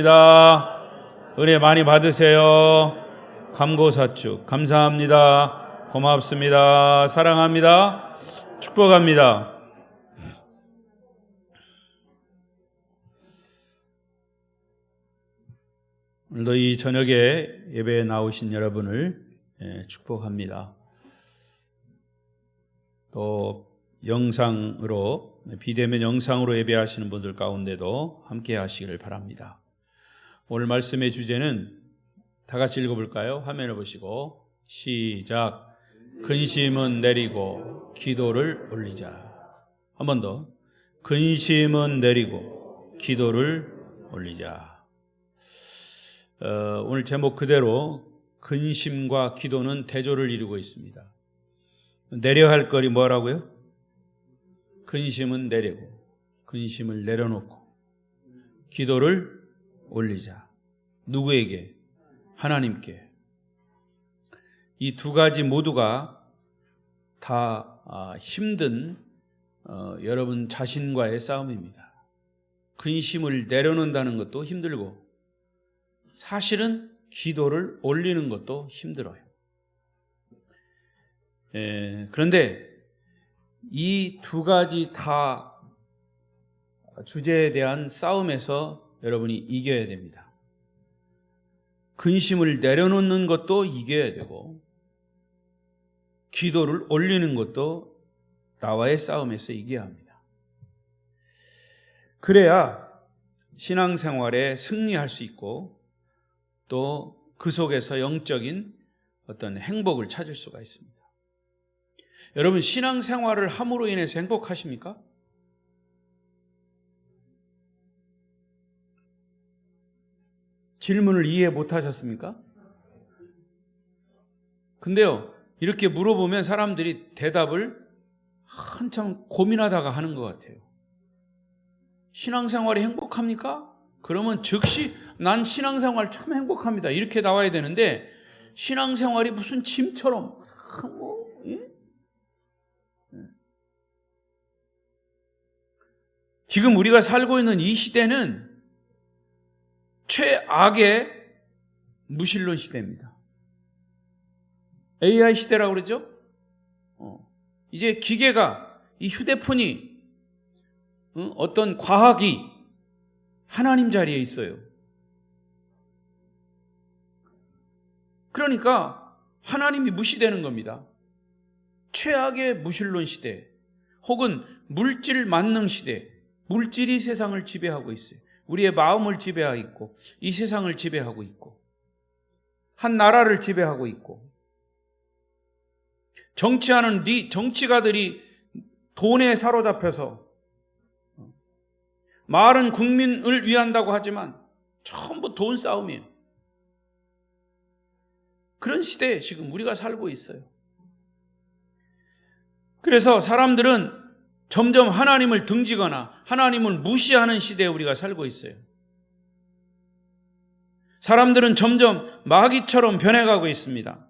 은혜 많이 받으세요. 감고사축 감사합니다. 고맙습니다. 사랑합니다. 축복합니다. 오늘도 이 저녁에 예배에 나오신 여러분을 축복합니다. 또 영상으로, 비대면 영상으로 예배하시는 분들 가운데도 함께 하시기를 바랍니다. 오늘 말씀의 주제는 다 같이 읽어볼까요? 화면을 보시고 시작. 근심은 내리고 기도를 올리자. 한 번 더. 근심은 내리고 기도를 올리자. 오늘 제목 그대로 근심과 기도는 대조를 이루고 있습니다. 내려야 할 거리 뭐라고요? 근심은 내리고, 근심을 내려놓고 기도를 올리자. 누구에게? 하나님께. 이 두 가지 모두가 다 힘든 여러분 자신과의 싸움입니다. 근심을 내려놓는다는 것도 힘들고 사실은 기도를 올리는 것도 힘들어요. 그런데 이 두 가지 다 주제에 대한 싸움에서 여러분이 이겨야 됩니다. 근심을 내려놓는 것도 이겨야 되고 기도를 올리는 것도 나와의 싸움에서 이겨야 합니다. 그래야 신앙생활에 승리할 수 있고 또 그 속에서 영적인 어떤 행복을 찾을 수가 있습니다. 여러분, 신앙생활을 함으로 인해서 행복하십니까? 질문을 이해 못하셨습니까? 근데요, 이렇게 물어보면 사람들이 대답을 한참 고민하다가 하는 것 같아요. 신앙생활이 행복합니까? 그러면 즉시 난 신앙생활 참 행복합니다. 이렇게 나와야 되는데 신앙생활이 무슨 짐처럼 지금 우리가 살고 있는 이 시대는 최악의 무신론 시대입니다. AI 시대라고 그러죠? 이제 기계가, 이 휴대폰이, 어떤 과학이 하나님 자리에 있어요. 그러니까 하나님이 무시되는 겁니다. 최악의 무신론 시대, 혹은 물질 만능 시대, 물질이 세상을 지배하고 있어요. 우리의 마음을 지배하고 있고 이 세상을 지배하고 있고 한 나라를 지배하고 있고 정치하는 정치가들이 돈에 사로잡혀서 말은 국민을 위한다고 하지만 전부 돈 싸움이에요. 그런 시대에 지금 우리가 살고 있어요. 그래서 사람들은 점점 하나님을 등지거나 하나님을 무시하는 시대에 우리가 살고 있어요. 사람들은 점점 마귀처럼 변해가고 있습니다.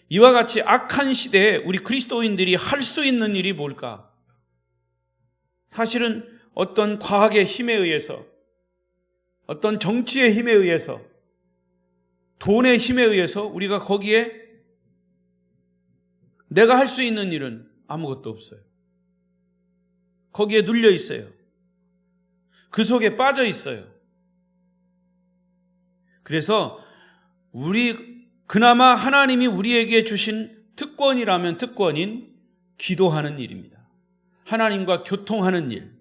이와 같이 악한 시대에 우리 그리스도인들이 할 수 있는 일이 뭘까? 사실은 어떤 과학의 힘에 의해서, 어떤 정치의 힘에 의해서, 돈의 힘에 의해서 우리가 거기에 내가 할 수 있는 일은 아무것도 없어요. 거기에 눌려 있어요. 그 속에 빠져 있어요. 그래서 그나마 하나님이 우리에게 주신 특권이라면 특권인 기도하는 일입니다. 하나님과 교통하는 일,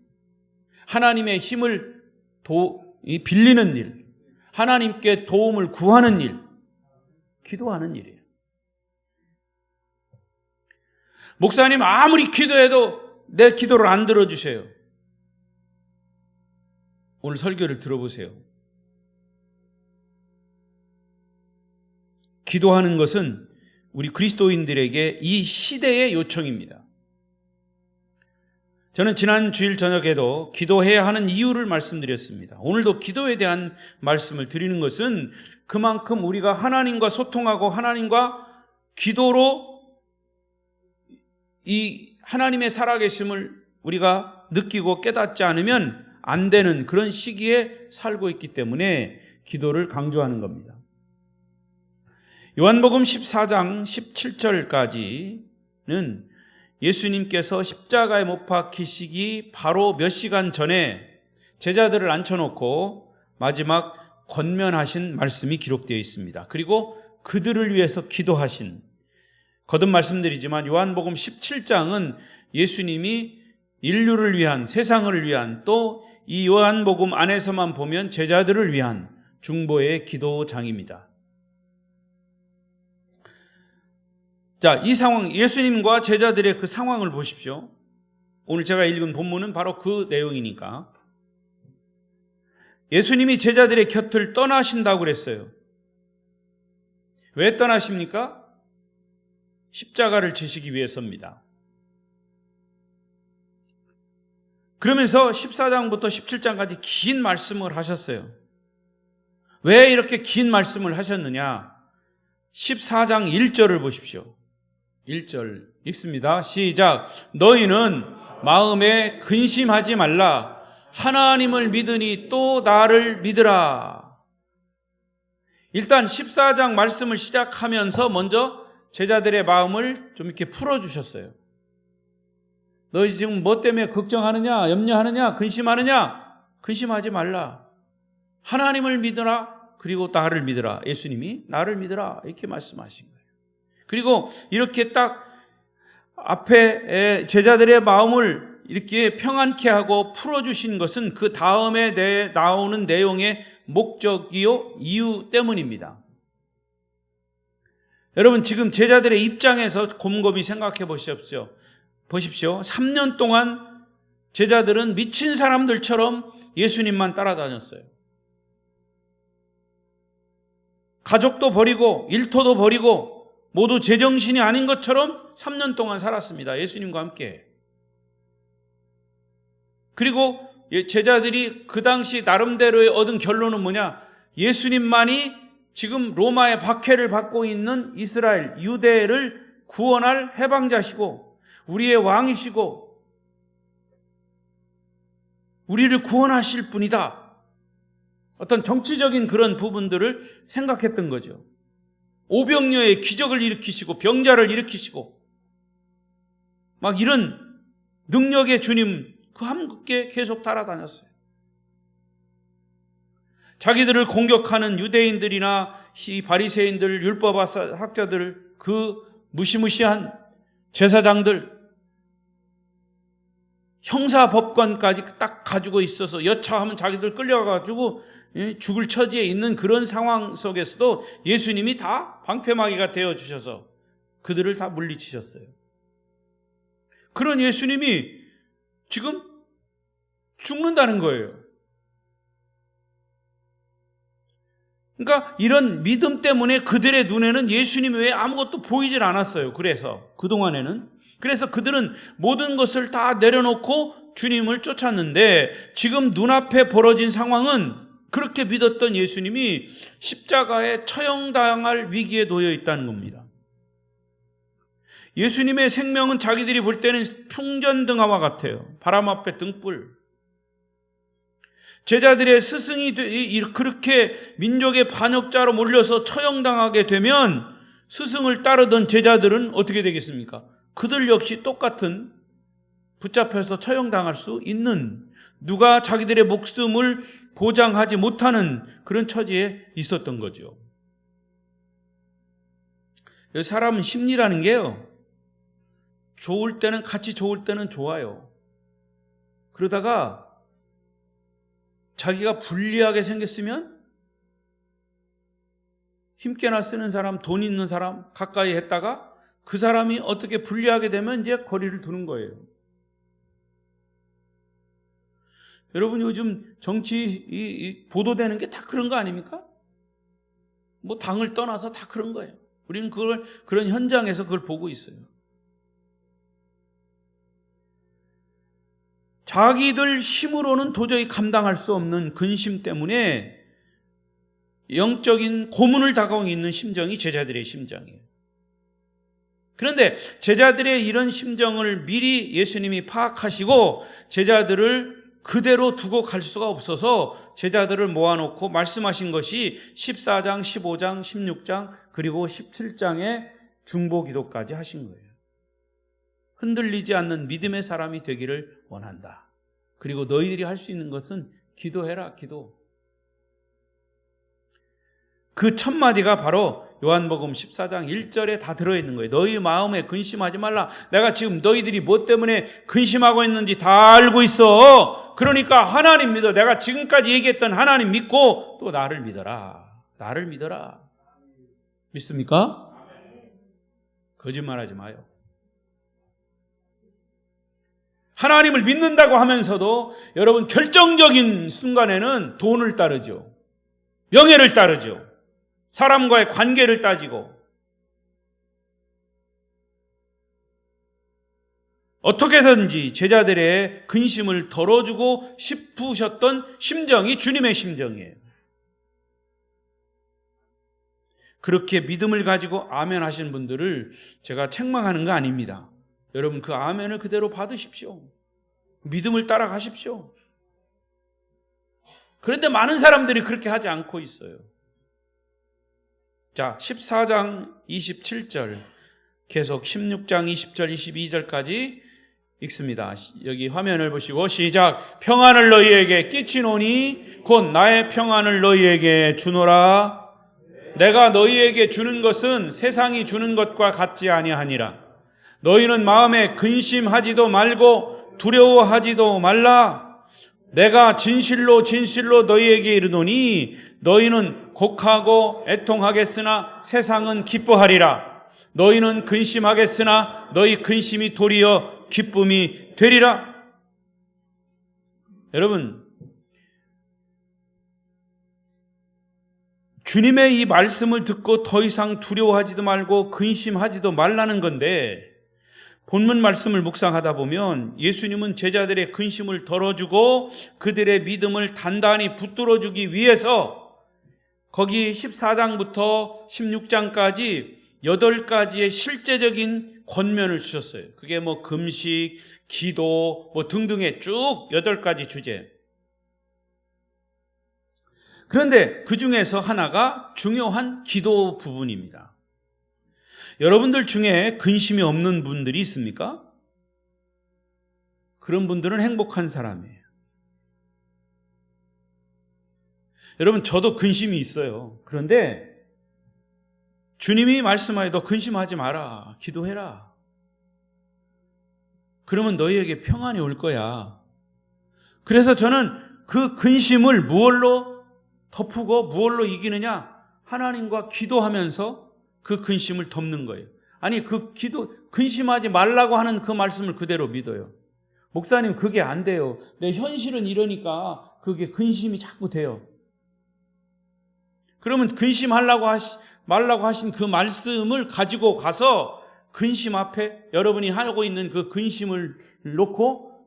하나님의 힘을 빌리는 일, 하나님께 도움을 구하는 일, 기도하는 일이에요. 목사님 아무리 기도해도 내 기도를 안 들어주세요. 오늘 설교를 들어보세요. 기도하는 것은 우리 그리스도인들에게 이 시대의 요청입니다. 저는 지난 주일 저녁에도 기도해야 하는 이유를 말씀드렸습니다. 오늘도 기도에 대한 말씀을 드리는 것은 그만큼 우리가 하나님과 소통하고 하나님과 기도로 이 하나님의 살아계심을 우리가 느끼고 깨닫지 않으면 안 되는 그런 시기에 살고 있기 때문에 기도를 강조하는 겁니다. 요한복음 14장 17절까지는 예수님께서 십자가에 못 박히시기 바로 몇 시간 전에 제자들을 앉혀놓고 마지막 권면하신 말씀이 기록되어 있습니다. 그리고 그들을 위해서 기도하신, 거듭 말씀드리지만 요한복음 17장은 예수님이 인류를 위한, 세상을 위한, 또 이 요한복음 안에서만 보면 제자들을 위한 중보의 기도장입니다. 자, 이 상황, 예수님과 제자들의 그 상황을 보십시오. 오늘 제가 읽은 본문은 바로 그 내용이니까. 예수님이 제자들의 곁을 떠나신다고 그랬어요. 왜 떠나십니까? 십자가를 지시기 위해서입니다. 그러면서 14장부터 17장까지 긴 말씀을 하셨어요. 왜 이렇게 긴 말씀을 하셨느냐? 14장 1절을 보십시오. 1절 읽습니다. 시작. 너희는 마음에 근심하지 말라. 하나님을 믿으니 또 나를 믿으라. 일단 14장 말씀을 시작하면서 먼저 제자들의 마음을 좀 이렇게 풀어주셨어요. 너희 지금 뭐 때문에 걱정하느냐, 염려하느냐, 근심하느냐? 근심하지 말라. 하나님을 믿으라. 그리고 나를 믿으라. 예수님이 나를 믿으라. 이렇게 말씀하신 거예요. 그리고 이렇게 딱 앞에 제자들의 마음을 이렇게 평안케 하고 풀어주신 것은 그 다음에 나오는 내용의 목적이요, 이유 때문입니다. 여러분, 지금 제자들의 입장에서 곰곰이 생각해 보십시오. 3년 동안 제자들은 미친 사람들처럼 예수님만 따라다녔어요. 가족도 버리고 일터도 버리고 모두 제정신이 아닌 것처럼 3년 동안 살았습니다. 예수님과 함께. 그리고 제자들이 그 당시 나름대로의 얻은 결론은 뭐냐? 예수님만이 지금 로마의 박해를 받고 있는 이스라엘, 유대를 구원할 해방자시고 우리의 왕이시고 우리를 구원하실 분이다. 어떤 정치적인 그런 부분들을 생각했던 거죠. 오병이어의 기적을 일으키시고 병자를 일으키시고 막 이런 능력의 주님 그 함께 계속 따라다녔어요. 자기들을 공격하는 유대인들이나 이 바리새인들, 율법학자들, 그 무시무시한 제사장들, 형사법관까지 딱 가지고 있어서 여차하면 자기들 끌려가가지고 죽을 처지에 있는 그런 상황 속에서도 예수님이 다 방패막이가 되어주셔서 그들을 다 물리치셨어요. 그런 예수님이 지금 죽는다는 거예요. 그러니까 이런 믿음 때문에 그들의 눈에는 예수님 외에 아무것도 보이질 않았어요. 그동안에는. 그래서 그들은 모든 것을 다 내려놓고 주님을 쫓았는데 지금 눈앞에 벌어진 상황은 그렇게 믿었던 예수님이 십자가에 처형당할 위기에 놓여 있다는 겁니다. 예수님의 생명은 자기들이 볼 때는 풍전등화와 같아요. 바람 앞에 등불. 제자들의 스승이 그렇게 민족의 반역자로 몰려서 처형당하게 되면 스승을 따르던 제자들은 어떻게 되겠습니까? 그들 역시 똑같은 붙잡혀서 처형당할 수 있는, 누가 자기들의 목숨을 보장하지 못하는 그런 처지에 있었던 거죠. 사람은 심리라는 게요, 좋을 때는 같이 좋을 때는 좋아요. 그러다가 자기가 불리하게 생겼으면 힘께나 쓰는 사람, 돈 있는 사람 가까이 했다가 그 사람이 어떻게 불리하게 되면 이제 거리를 두는 거예요. 여러분, 요즘 정치 보도되는 게 다 그런 거 아닙니까? 뭐 당을 떠나서 다 그런 거예요. 우리는 그런 현장에서 그걸 보고 있어요. 자기들 힘으로는 도저히 감당할 수 없는 근심 때문에 영적인 고문을 당하고 있는 심정이 제자들의 심정이에요. 그런데 제자들의 이런 심정을 미리 예수님이 파악하시고 제자들을 그대로 두고 갈 수가 없어서 제자들을 모아놓고 말씀하신 것이 14장, 15장, 16장 그리고 17장의 중보기도까지 하신 거예요. 흔들리지 않는 믿음의 사람이 되기를 원한다. 그리고 너희들이 할 수 있는 것은 기도해라, 기도. 그 첫 마디가 바로 요한복음 14장 1절에 다 들어있는 거예요. 너희 마음에 근심하지 말라. 내가 지금 너희들이 뭐 때문에 근심하고 있는지 다 알고 있어. 그러니까 하나님 믿어. 내가 지금까지 얘기했던 하나님 믿고 또 나를 믿어라. 나를 믿어라. 믿습니까? 거짓말하지 마요. 하나님을 믿는다고 하면서도 여러분 결정적인 순간에는 돈을 따르죠. 명예를 따르죠. 사람과의 관계를 따지고 어떻게든지 제자들의 근심을 덜어주고 싶으셨던 심정이 주님의 심정이에요. 그렇게 믿음을 가지고 아멘 하시는 분들을 제가 책망하는 거 아닙니다. 여러분 그 아멘을 그대로 받으십시오. 믿음을 따라가십시오. 그런데 많은 사람들이 그렇게 하지 않고 있어요. 자, 14장 27절 계속 16장 20절 22절까지 읽습니다. 여기 화면을 보시고 시작. 평안을 너희에게 끼치노니 곧 나의 평안을 너희에게 주노라. 내가 너희에게 주는 것은 세상이 주는 것과 같지 아니하니라. 너희는 마음에 근심하지도 말고 두려워하지도 말라. 내가 진실로 진실로 너희에게 이르노니 너희는 곡하고 애통하겠으나 세상은 기뻐하리라. 너희는 근심하겠으나 너희 근심이 도리어 기쁨이 되리라. 여러분, 주님의 이 말씀을 듣고 더 이상 두려워하지도 말고 근심하지도 말라는 건데, 본문 말씀을 묵상하다 보면 예수님은 제자들의 근심을 덜어주고 그들의 믿음을 단단히 붙들어주기 위해서 거기 14장부터 16장까지 8가지의 실제적인 권면을 주셨어요. 그게 뭐 금식, 기도 뭐 등등의 쭉 8가지 주제. 그런데 그 중에서 하나가 중요한 기도 부분입니다. 여러분들 중에 근심이 없는 분들이 있습니까? 그런 분들은 행복한 사람이에요. 여러분, 저도 근심이 있어요. 그런데 주님이 말씀하여 너 근심하지 마라. 기도해라. 그러면 너희에게 평안이 올 거야. 그래서 저는 그 근심을 무엇로 덮고 무엇로 이기느냐? 하나님과 기도하면서 그 근심을 덮는 거예요. 아니, 근심하지 말라고 하는 그 말씀을 그대로 믿어요. 목사님, 그게 안 돼요. 내 현실은 이러니까 그게 근심이 자꾸 돼요. 그러면 말라고 하신 그 말씀을 가지고 가서 근심 앞에 여러분이 하고 있는 그 근심을 놓고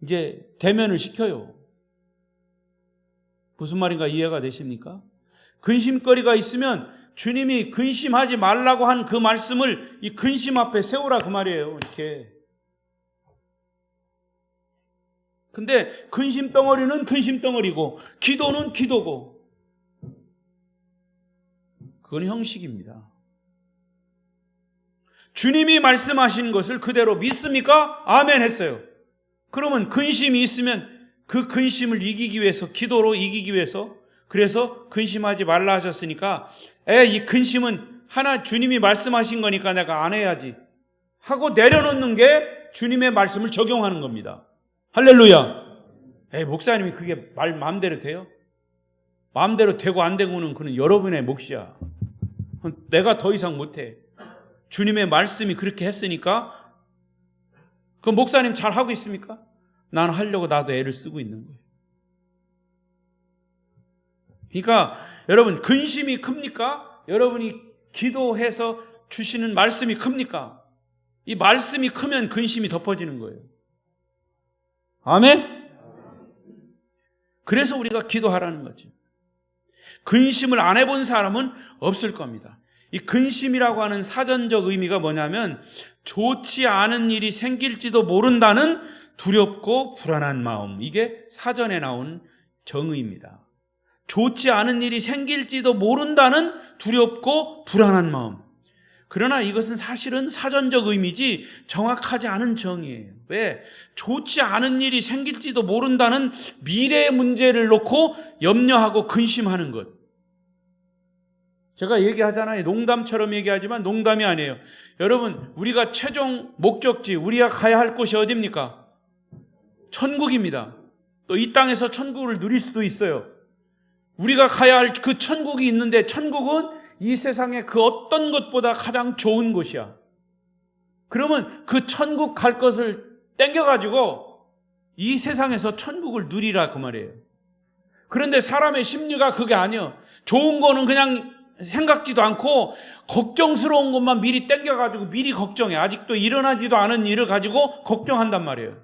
이제 대면을 시켜요. 무슨 말인가 이해가 되십니까? 근심거리가 있으면 주님이 근심하지 말라고 한 그 말씀을 이 근심 앞에 세우라 그 말이에요. 이렇게. 근데 근심 덩어리는 근심 덩어리고 기도는 기도고 그건 형식입니다. 주님이 말씀하신 것을 그대로 믿습니까? 아멘 했어요. 그러면 근심이 있으면 그 근심을 이기기 위해서, 기도로 이기기 위해서, 그래서 근심하지 말라 하셨으니까 이 근심은 하나 주님이 말씀하신 거니까 내가 안 해야지 하고 내려놓는 게 주님의 말씀을 적용하는 겁니다. 할렐루야. 목사님이 그게 마음대로 돼요? 마음대로 되고 안 되고는 그는 여러분의 몫이야. 내가 더 이상 못해. 주님의 말씀이 그렇게 했으니까. 그 목사님 잘 하고 있습니까? 난 하려고 나도 애를 쓰고 있는 거예요. 그러니까 여러분, 근심이 큽니까? 여러분이 기도해서 주시는 말씀이 큽니까? 이 말씀이 크면 근심이 덮어지는 거예요. 아멘? 그래서 우리가 기도하라는 거죠. 근심을 안 해본 사람은 없을 겁니다. 이 근심이라고 하는 사전적 의미가 뭐냐면 좋지 않은 일이 생길지도 모른다는 두렵고 불안한 마음. 이게 사전에 나온 정의입니다. 좋지 않은 일이 생길지도 모른다는 두렵고 불안한 마음. 그러나 이것은 사실은 사전적 의미지 정확하지 않은 정의예요. 왜? 좋지 않은 일이 생길지도 모른다는 미래의 문제를 놓고 염려하고 근심하는 것. 제가 얘기하잖아요. 농담처럼 얘기하지만 농담이 아니에요. 여러분, 우리가 최종 목적지, 우리가 가야 할 곳이 어디입니까? 천국입니다. 또 이 땅에서 천국을 누릴 수도 있어요. 우리가 가야 할 그 천국이 있는데, 천국은 이 세상의 그 어떤 것보다 가장 좋은 곳이야. 그러면 그 천국 갈 것을 땡겨가지고 이 세상에서 천국을 누리라 그 말이에요. 그런데 사람의 심리가 그게 아니에요. 좋은 거는 그냥 생각지도 않고 걱정스러운 것만 미리 땡겨가지고 미리 걱정해. 아직도 일어나지도 않은 일을 가지고 걱정한단 말이에요.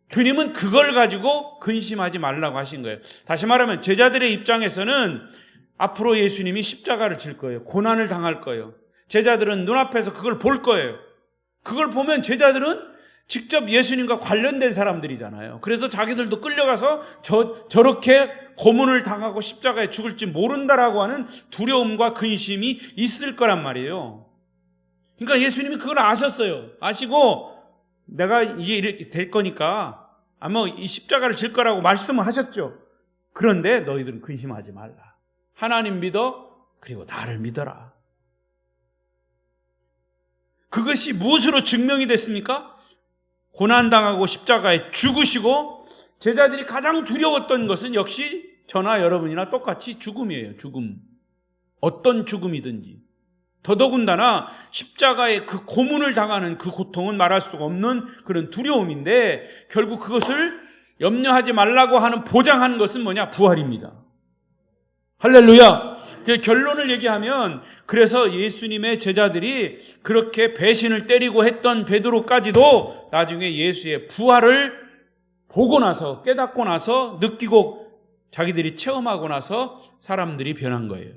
주님은 그걸 가지고 근심하지 말라고 하신 거예요. 다시 말하면 제자들의 입장에서는 앞으로 예수님이 십자가를 질 거예요. 고난을 당할 거예요. 제자들은 눈앞에서 그걸 볼 거예요. 그걸 보면 제자들은 직접 예수님과 관련된 사람들이잖아요. 그래서 자기들도 끌려가서 저렇게 고문을 당하고 십자가에 죽을지 모른다라고 하는 두려움과 근심이 있을 거란 말이에요. 그러니까 예수님이 그걸 아셨어요. 아시고 내가 이게 이렇게 될 거니까 아마 이 십자가를 질 거라고 말씀을 하셨죠. 그런데 너희들은 근심하지 말라. 하나님 믿어, 그리고 나를 믿어라. 그것이 무엇으로 증명이 됐습니까? 고난당하고 십자가에 죽으시고 제자들이 가장 두려웠던 것은 역시 저나 여러분이나 똑같이 죽음이에요. 죽음. 어떤 죽음이든지. 더더군다나 십자가의 그 고문을 당하는 그 고통은 말할 수가 없는 그런 두려움인데 결국 그것을 염려하지 말라고 하는 보장한 것은 뭐냐? 부활입니다. 할렐루야! 결론을 얘기하면 그래서 예수님의 제자들이 그렇게 배신을 때리고 했던 베드로까지도 나중에 예수의 부활을 보고 나서 깨닫고 나서 느끼고 자기들이 체험하고 나서 사람들이 변한 거예요.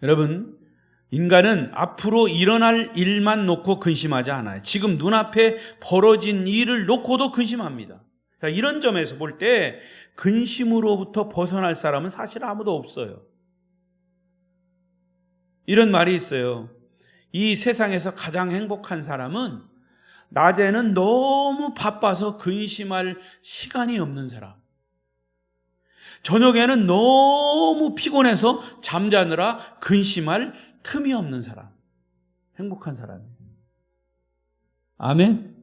여러분, 인간은 앞으로 일어날 일만 놓고 근심하지 않아요. 지금 눈앞에 벌어진 일을 놓고도 근심합니다. 자, 이런 점에서 볼 때 근심으로부터 벗어날 사람은 사실 아무도 없어요. 이런 말이 있어요. 이 세상에서 가장 행복한 사람은 낮에는 너무 바빠서 근심할 시간이 없는 사람, 저녁에는 너무 피곤해서 잠자느라 근심할 틈이 없는 사람, 행복한 사람이에요. 아멘?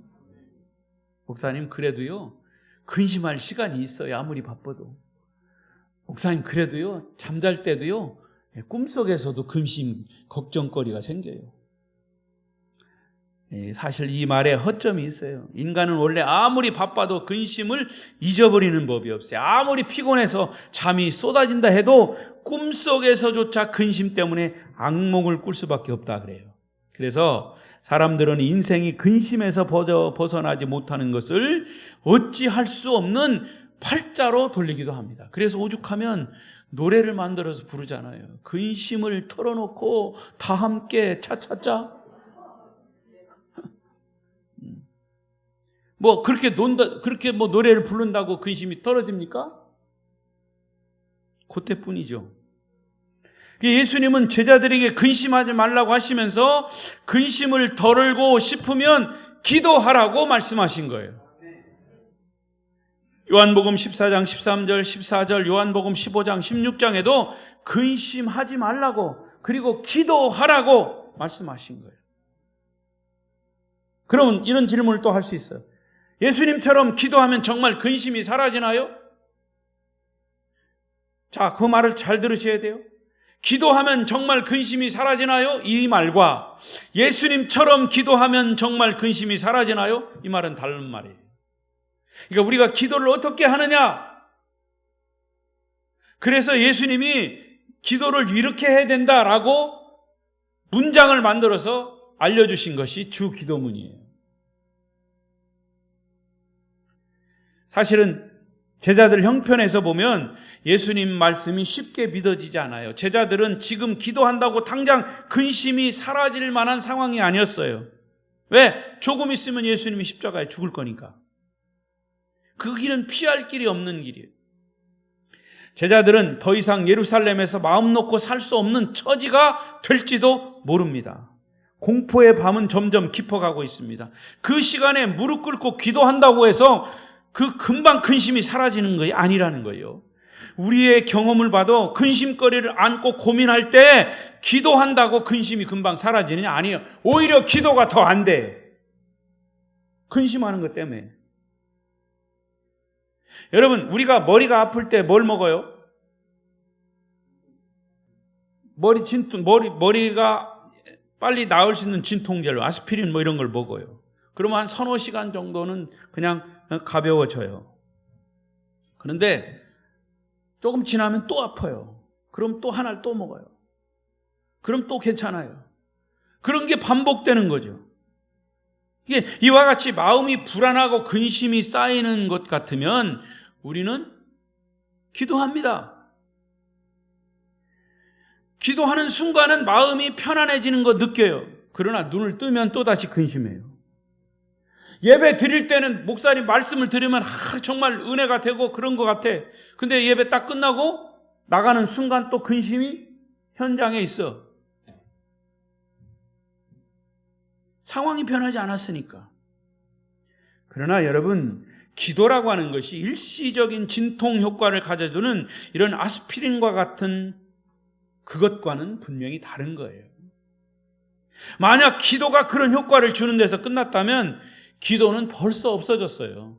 목사님, 그래도요 근심할 시간이 있어요. 아무리 바빠도. 목사님, 그래도요 잠잘 때도요 꿈속에서도 근심, 걱정거리가 생겨요. 사실 이 말에 허점이 있어요. 인간은 원래 아무리 바빠도 근심을 잊어버리는 법이 없어요. 아무리 피곤해서 잠이 쏟아진다 해도 꿈속에서조차 근심 때문에 악몽을 꿀 수밖에 없다 그래요. 그래서 사람들은 인생이 근심에서 벗어나지 못하는 것을 어찌할 수 없는 팔자로 돌리기도 합니다. 그래서 오죽하면 노래를 만들어서 부르잖아요. 근심을 털어놓고 다 함께 차차차. 뭐 그렇게 노래를 부른다고 근심이 떨어집니까? 그때뿐이죠. 예수님은 제자들에게 근심하지 말라고 하시면서 근심을 덜고 싶으면 기도하라고 말씀하신 거예요. 요한복음 14장 13절 14절, 요한복음 15장 16장에도 근심하지 말라고, 그리고 기도하라고 말씀하신 거예요. 그러면 이런 질문을 또 할 수 있어요. 예수님처럼 기도하면 정말 근심이 사라지나요? 자, 그 말을 잘 들으셔야 돼요. 기도하면 정말 근심이 사라지나요? 이 말과 예수님처럼 기도하면 정말 근심이 사라지나요? 이 말은 다른 말이에요. 그러니까 우리가 기도를 어떻게 하느냐? 그래서 예수님이 기도를 이렇게 해야 된다라고 문장을 만들어서 알려주신 것이 주 기도문이에요. 사실은 제자들 형편에서 보면 예수님 말씀이 쉽게 믿어지지 않아요. 제자들은 지금 기도한다고 당장 근심이 사라질 만한 상황이 아니었어요. 왜? 조금 있으면 예수님이 십자가에 죽을 거니까. 그 길은 피할 길이 없는 길이에요. 제자들은 더 이상 예루살렘에서 마음 놓고 살 수 없는 처지가 될지도 모릅니다. 공포의 밤은 점점 깊어가고 있습니다. 그 시간에 무릎 꿇고 기도한다고 해서 그 금방 근심이 사라지는 것이 아니라는 거예요. 우리의 경험을 봐도 근심거리를 안고 고민할 때 기도한다고 근심이 금방 사라지느냐? 아니에요. 오히려 기도가 더 안 돼. 근심하는 것 때문에. 여러분, 우리가 머리가 아플 때 뭘 먹어요? 머리가 빨리 나을 수 있는 진통제로 아스피린 뭐 이런 걸 먹어요. 그러면 한 서너 시간 정도는 그냥 가벼워져요. 그런데 조금 지나면 또 아파요. 그럼 또 하나를 또 먹어요. 그럼 또 괜찮아요. 그런 게 반복되는 거죠. 이게 이와 같이 마음이 불안하고 근심이 쌓이는 것 같으면 우리는 기도합니다. 기도하는 순간은 마음이 편안해지는 거 느껴요. 그러나 눈을 뜨면 또다시 근심해요. 예배 드릴 때는 목사님 말씀을 들으면 정말 은혜가 되고 그런 것 같아. 근데 예배 딱 끝나고 나가는 순간 또 근심이 현장에 있어. 상황이 변하지 않았으니까. 그러나 여러분, 기도라고 하는 것이 일시적인 진통 효과를 가져주는 이런 아스피린과 같은 그것과는 분명히 다른 거예요. 만약 기도가 그런 효과를 주는 데서 끝났다면 기도는 벌써 없어졌어요.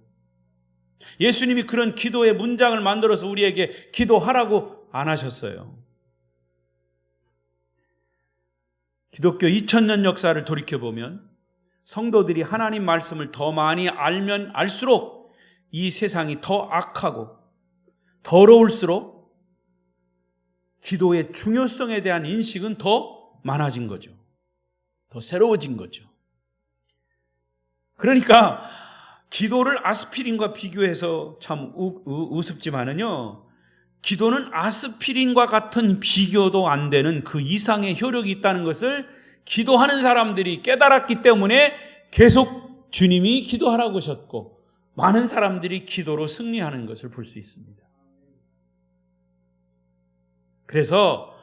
예수님이 그런 기도의 문장을 만들어서 우리에게 기도하라고 안 하셨어요. 기독교 2000년 역사를 돌이켜보면 성도들이 하나님 말씀을 더 많이 알면 알수록 이 세상이 더 악하고 더러울수록 기도의 중요성에 대한 인식은 더 많아진 거죠. 더 새로워진 거죠. 그러니까 기도를 아스피린과 비교해서 참 우습지만은요, 기도는 아스피린과 같은 비교도 안 되는 그 이상의 효력이 있다는 것을 기도하는 사람들이 깨달았기 때문에 계속 주님이 기도하라고 하셨고 많은 사람들이 기도로 승리하는 것을 볼 수 있습니다. 그래서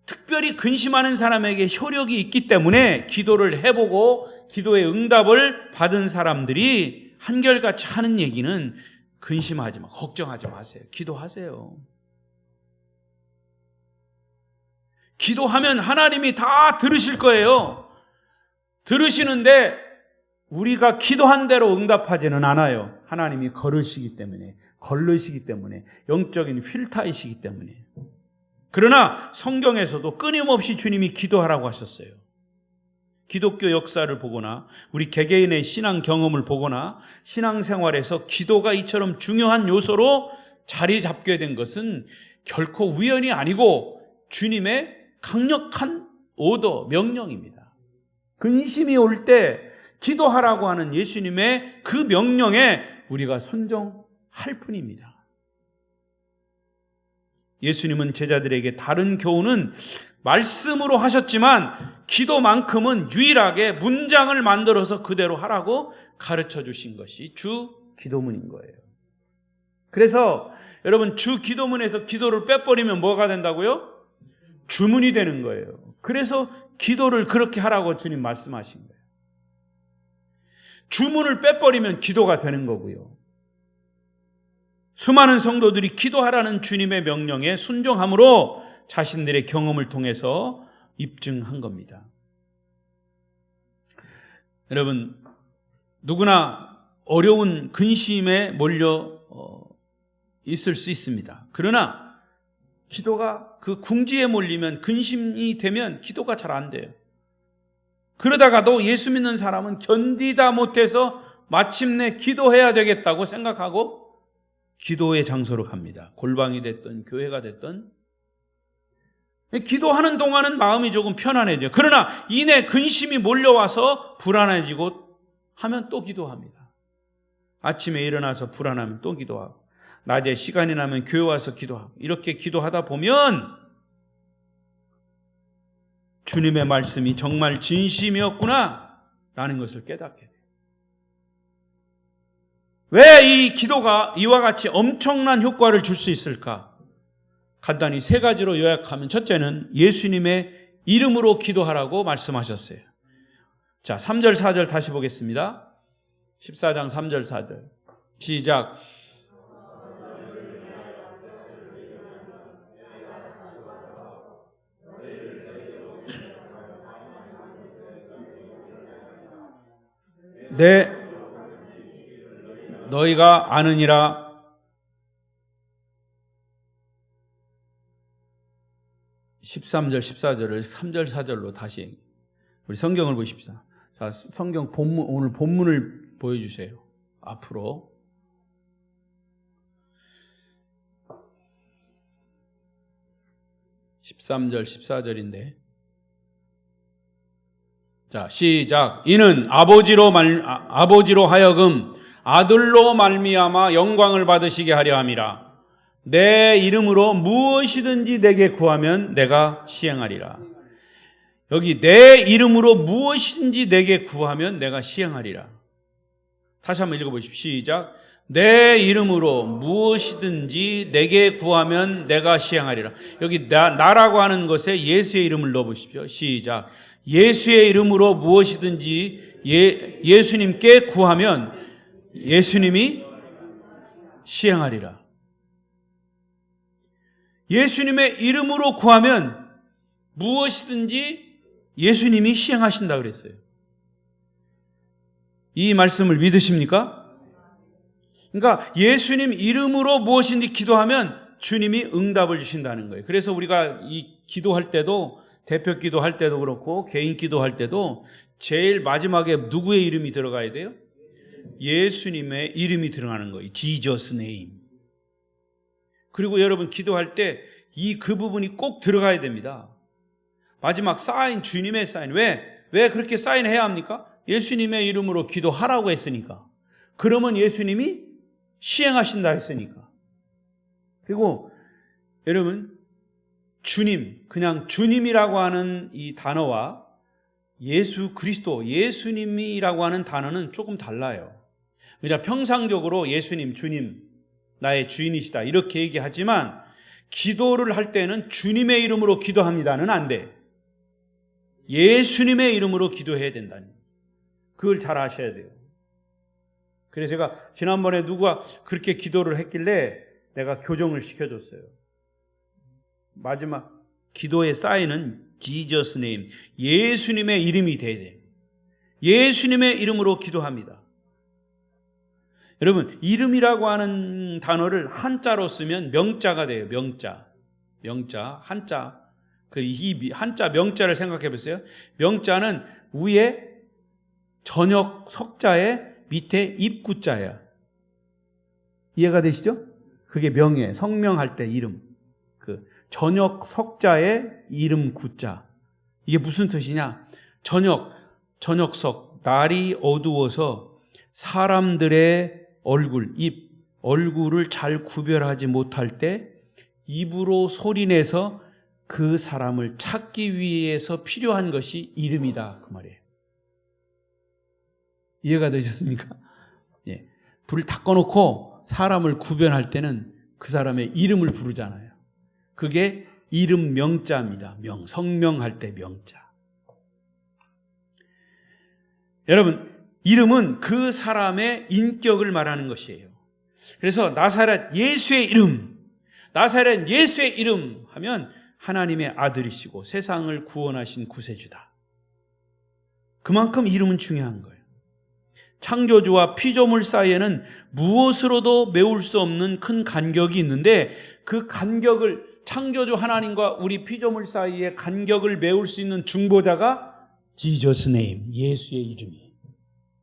특별히 근심하는 사람에게 효력이 있기 때문에 기도를 해보고 기도의 응답을 받은 사람들이 한결같이 하는 얘기는 근심하지 마, 걱정하지 마세요. 기도하세요. 기도하면 하나님이 다 들으실 거예요. 들으시는데 우리가 기도한 대로 응답하지는 않아요. 하나님이 걸으시기 때문에, 영적인 필터이시기 때문에. 그러나 성경에서도 끊임없이 주님이 기도하라고 하셨어요. 기독교 역사를 보거나 우리 개개인의 신앙 경험을 보거나 신앙생활에서 기도가 이처럼 중요한 요소로 자리 잡게 된 것은 결코 우연이 아니고 주님의 강력한 오더, 명령입니다. 근심이 올 때 기도하라고 하는 예수님의 그 명령에 우리가 순종할 뿐입니다. 예수님은 제자들에게 다른 교훈은 말씀으로 하셨지만 기도만큼은 유일하게 문장을 만들어서 그대로 하라고 가르쳐 주신 것이 주 기도문인 거예요. 그래서 여러분, 주 기도문에서 기도를 빼버리면 뭐가 된다고요? 주문이 되는 거예요. 그래서 기도를 그렇게 하라고 주님 말씀하신 거예요. 주문을 빼버리면 기도가 되는 거고요. 수많은 성도들이 기도하라는 주님의 명령에 순종함으로 자신들의 경험을 통해서 입증한 겁니다. 여러분, 누구나 어려운 근심에 몰려 있을 수 있습니다. 그러나 기도가 그 궁지에 몰리면, 근심이 되면 기도가 잘 안 돼요. 그러다가도 예수 믿는 사람은 견디다 못해서 마침내 기도해야 되겠다고 생각하고 기도의 장소로 갑니다. 골방이 됐든 교회가 됐든. 기도하는 동안은 마음이 조금 편안해져요. 그러나 이내 근심이 몰려와서 불안해지고 하면 또 기도합니다. 아침에 일어나서 불안하면 또 기도하고, 낮에 시간이 나면 교회 와서 기도하고, 이렇게 기도하다 보면 주님의 말씀이 정말 진심이었구나, 라는 것을 깨닫게 돼요. 왜 이 기도가 이와 같이 엄청난 효과를 줄 수 있을까? 간단히 세 가지로 요약하면, 첫째는 예수님의 이름으로 기도하라고 말씀하셨어요. 자, 3절 4절 다시 보겠습니다. 14장 3절 4절 시작. 너희가 아느니라. (13절) (14절을) (3절) (4절로) 다시 우리 성경을 보십시다. 자, 성경 본문, 오늘 본문을 보여주세요. 앞으로. (13절) (14절인데) 자, 시작. 이는 아버지로 하여금 아들로 말미암아 영광을 받으시게 하려 함이라. 내 이름으로 무엇이든지 내게 구하면 내가 시행하리라. 여기 내 이름으로 무엇이든지 내게 구하면 내가 시행하리라. 다시 한번 읽어보십시오. 시작. 내 이름으로 무엇이든지 내게 구하면 내가 시행하리라. 여기 나라고 하는 것에 예수의 이름을 넣어보십시오. 시작. 예수의 이름으로 무엇이든지 예수님께 구하면 예수님이 시행하리라. 예수님의 이름으로 구하면 무엇이든지 예수님이 시행하신다 그랬어요. 이 말씀을 믿으십니까? 그러니까 예수님 이름으로 무엇인지 기도하면 주님이 응답을 주신다는 거예요. 그래서 우리가 이 기도할 때도, 대표 기도할 때도 그렇고 개인 기도할 때도 제일 마지막에 누구의 이름이 들어가야 돼요? 예수님의 이름이 들어가는 거예요. Jesus name. 그리고 여러분 기도할 때 그 부분이 꼭 들어가야 됩니다. 마지막 사인, 주님의 사인. 왜 그렇게 사인해야 합니까? 예수님의 이름으로 기도하라고 했으니까. 그러면 예수님이 시행하신다 했으니까. 그리고 여러분, 주님, 그냥 주님이라고 하는 이 단어와 예수 그리스도, 예수님이라고 하는 단어는 조금 달라요. 그냥 평상적으로 예수님, 주님, 나의 주인이시다 이렇게 얘기하지만 기도를 할 때는 주님의 이름으로 기도합니다는 안 돼. 예수님의 이름으로 기도해야 된다니. 그걸 잘 아셔야 돼요. 그래서 제가 지난번에 누가 그렇게 기도를 했길래 내가 교정을 시켜줬어요. 마지막 기도의 사인은 Jesus name, 예수님의 이름이 돼야 돼요. 예수님의 이름으로 기도합니다. 여러분, 이름이라고 하는 단어를 한자로 쓰면 명자가 돼요. 명자, 한자. 이 한자 명자를 생각해 보세요. 명자는 위에 저녁 석자에 밑에 입구자야. 이해가 되시죠? 그게 명예, 성명할 때 이름. 저녁 석자에 이름 구자. 이게 무슨 뜻이냐? 저녁석, 날이 어두워서 사람들의 얼굴을 잘 구별하지 못할 때 입으로 소리내서 그 사람을 찾기 위해서 필요한 것이 이름이다. 그 말이에요. 이해가 되셨습니까? 예. 불을 다 꺼놓고 사람을 구별할 때는 그 사람의 이름을 부르잖아요. 그게 이름 명자입니다. 성명할 때 명자. 여러분, 이름은 그 사람의 인격을 말하는 것이에요. 그래서 나사렛 예수의 이름 하면 하나님의 아들이시고 세상을 구원하신 구세주다. 그만큼 이름은 중요한 거예요. 창조주와 피조물 사이에는 무엇으로도 메울 수 없는 큰 간격이 있는데 그 간격을, 창조주 하나님과 우리 피조물 사이의 간격을 메울 수 있는 중보자가 Jesus name, 예수의 이름이에요.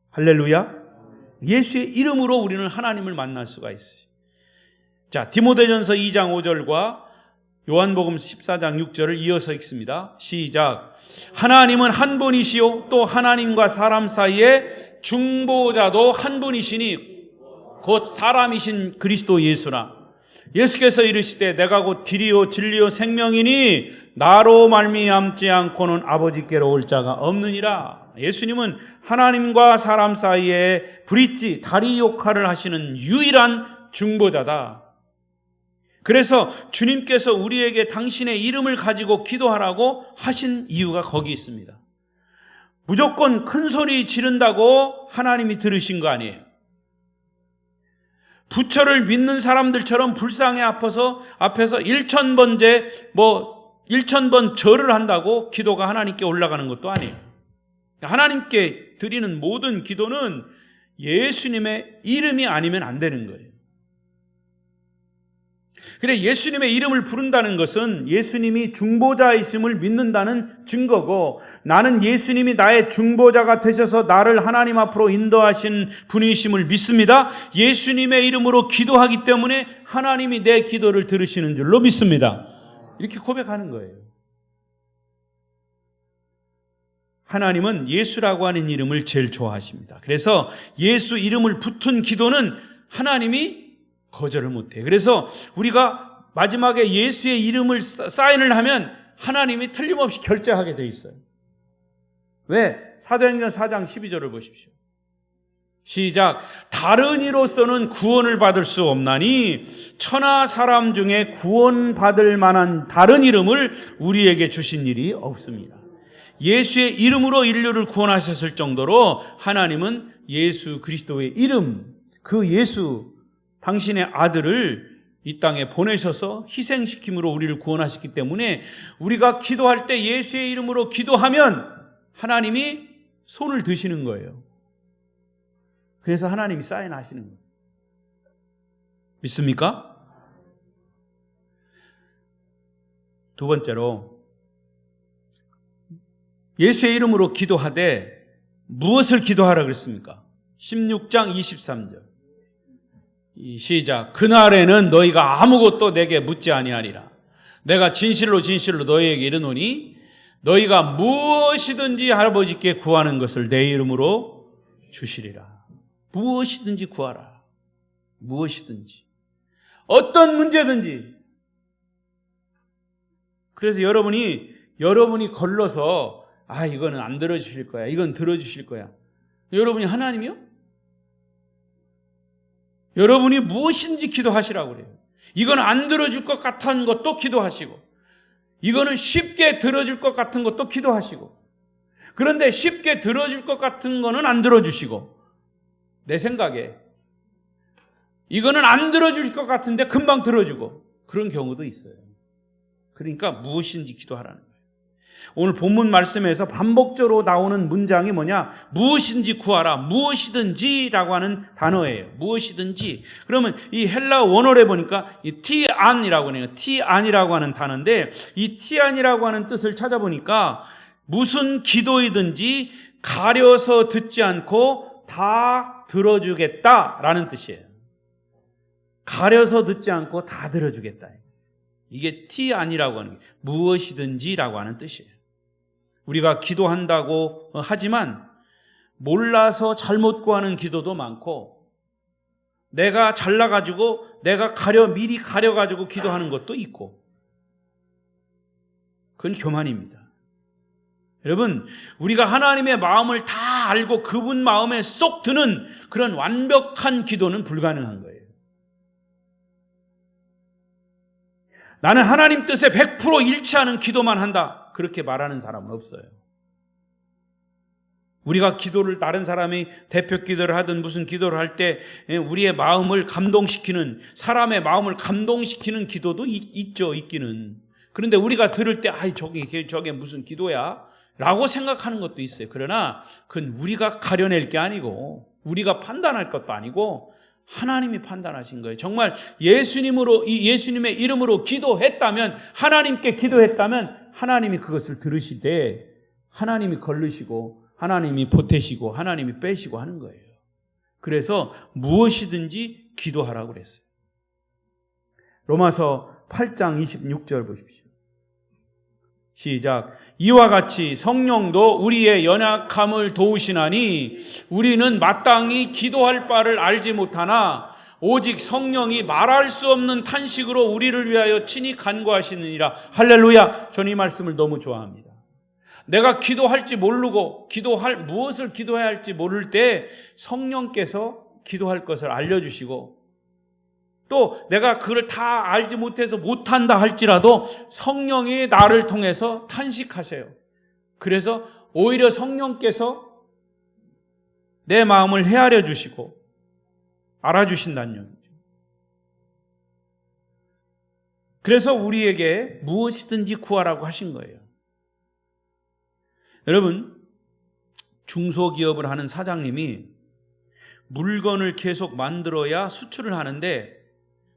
할렐루야. 예수의 이름으로 우리는 하나님을 만날 수가 있어요. 자, 디모데전서 2장 5절과 요한복음 14장 6절을 이어서 읽습니다. 시작. 하나님은 한 분이시요 또 하나님과 사람 사이에 중보자도 한 분이시니 곧 사람이신 그리스도 예수라. 예수께서 이르시되 내가 곧 길이요 진리요 생명이니 나로 말미암지 않고는 아버지께로 올 자가 없느니라. 예수님은 하나님과 사람 사이에 브릿지, 다리 역할을 하시는 유일한 중보자다. 그래서 주님께서 우리에게 당신의 이름을 가지고 기도하라고 하신 이유가 거기 있습니다. 무조건 큰 소리 지른다고 하나님이 들으신 거 아니에요. 부처를 믿는 사람들처럼 불상에 앞에서 1000번 절을 한다고 기도가 하나님께 올라가는 것도 아니에요. 하나님께 드리는 모든 기도는 예수님의 이름이 아니면 안 되는 거예요. 그래, 예수님의 이름을 부른다는 것은 예수님이 중보자이심을 믿는다는 증거고, 나는 예수님이 나의 중보자가 되셔서 나를 하나님 앞으로 인도하신 분이심을 믿습니다. 예수님의 이름으로 기도하기 때문에 하나님이 내 기도를 들으시는 줄로 믿습니다. 이렇게 고백하는 거예요. 하나님은 예수라고 하는 이름을 제일 좋아하십니다. 그래서 예수 이름을 붙은 기도는 하나님이 거절을 못해요. 그래서 우리가 마지막에 예수의 이름을 사인을 하면 하나님이 틀림없이 결제하게 돼 있어요. 왜? 사도행전 4장 12절을 보십시오. 시작. 다른 이로서는 구원을 받을 수 없나니 천하 사람 중에 구원받을 만한 다른 이름을 우리에게 주신 일이 없습니다. 예수의 이름으로 인류를 구원하셨을 정도로 하나님은 예수 그리스도의 이름, 그 예수, 당신의 아들을 이 땅에 보내셔서 희생시킴으로 우리를 구원하셨기 때문에 우리가 기도할 때 예수의 이름으로 기도하면 하나님이 손을 드시는 거예요. 그래서 하나님이 사인하시는 거예요. 믿습니까? 두 번째로, 예수의 이름으로 기도하되 무엇을 기도하라 그랬습니까? 16장 23절. 시작. 그날에는 너희가 아무것도 내게 묻지 아니하리라. 내가 진실로 진실로 너희에게 이르노니 너희가 무엇이든지 아버지께 구하는 것을 내 이름으로 주시리라. 무엇이든지 구하라. 무엇이든지. 어떤 문제든지. 그래서 여러분이 걸러서 이거는 안 들어주실 거야. 이건 들어주실 거야. 여러분이 하나님이요? 여러분이 무엇인지 기도하시라고 그래요. 이건 안 들어줄 것 같은 것도 기도하시고, 이거는 쉽게 들어줄 것 같은 것도 기도하시고, 그런데 쉽게 들어줄 것 같은 거는 안 들어주시고, 내 생각에 이거는 안 들어줄 것 같은데 금방 들어주고, 그런 경우도 있어요. 그러니까 무엇인지 기도하라는 거예요. 오늘 본문 말씀에서 반복적으로 나오는 문장이 뭐냐? 무엇인지 구하라, 무엇이든지라고 하는 단어예요. 무엇이든지. 그러면 이 헬라 원어에 보니까 이 티안이라고 해요. 티안이라고 하는 단어인데, 이 티안이라고 하는 뜻을 찾아보니까 무슨 기도이든지 가려서 듣지 않고 다 들어주겠다라는 뜻이에요. 가려서 듣지 않고 다 들어주겠다. 이게 티안이라고 하는 게 무엇이든지라고 하는 뜻이에요. 우리가 기도한다고 하지만 몰라서 잘못 구하는 기도도 많고, 내가 잘나가지고 내가 미리 가려가지고 기도하는 것도 있고, 그건 교만입니다. 여러분, 우리가 하나님의 마음을 다 알고 그분 마음에 쏙 드는 그런 완벽한 기도는 불가능한 거예요. 나는 하나님 뜻에 100% 일치하는 기도만 한다, 그렇게 말하는 사람은 없어요. 우리가 기도를, 다른 사람이 대표 기도를 하든 무슨 기도를 할 때 우리의 마음을 감동시키는, 사람의 마음을 감동시키는 기도도 있죠, 있기는. 그런데 우리가 들을 때 저게 무슨 기도야? 라고 생각하는 것도 있어요. 그러나 그건 우리가 가려낼 게 아니고, 우리가 판단할 것도 아니고 하나님이 판단하신 거예요. 정말 예수님의 이름으로 기도했다면, 하나님께 기도했다면 하나님이 그것을 들으시되 하나님이 걸르시고 하나님이 보태시고 하나님이 빼시고 하는 거예요. 그래서 무엇이든지 기도하라고 그랬어요. 로마서 8장 26절 보십시오. 시작. 이와 같이 성령도 우리의 연약함을 도우시나니 우리는 마땅히 기도할 바를 알지 못하나 오직 성령이 말할 수 없는 탄식으로 우리를 위하여 친히 간구하시느니라. 할렐루야. 저는 이 말씀을 너무 좋아합니다. 내가 기도할지 모르고 무엇을 기도해야 할지 모를 때 성령께서 기도할 것을 알려주시고, 또 내가 그걸 다 알지 못해서 못한다 할지라도 성령이 나를 통해서 탄식하세요. 그래서 오히려 성령께서 내 마음을 헤아려 주시고 알아주신다는 얘기죠. 그래서 우리에게 무엇이든지 구하라고 하신 거예요. 여러분, 중소기업을 하는 사장님이 물건을 계속 만들어야 수출을 하는데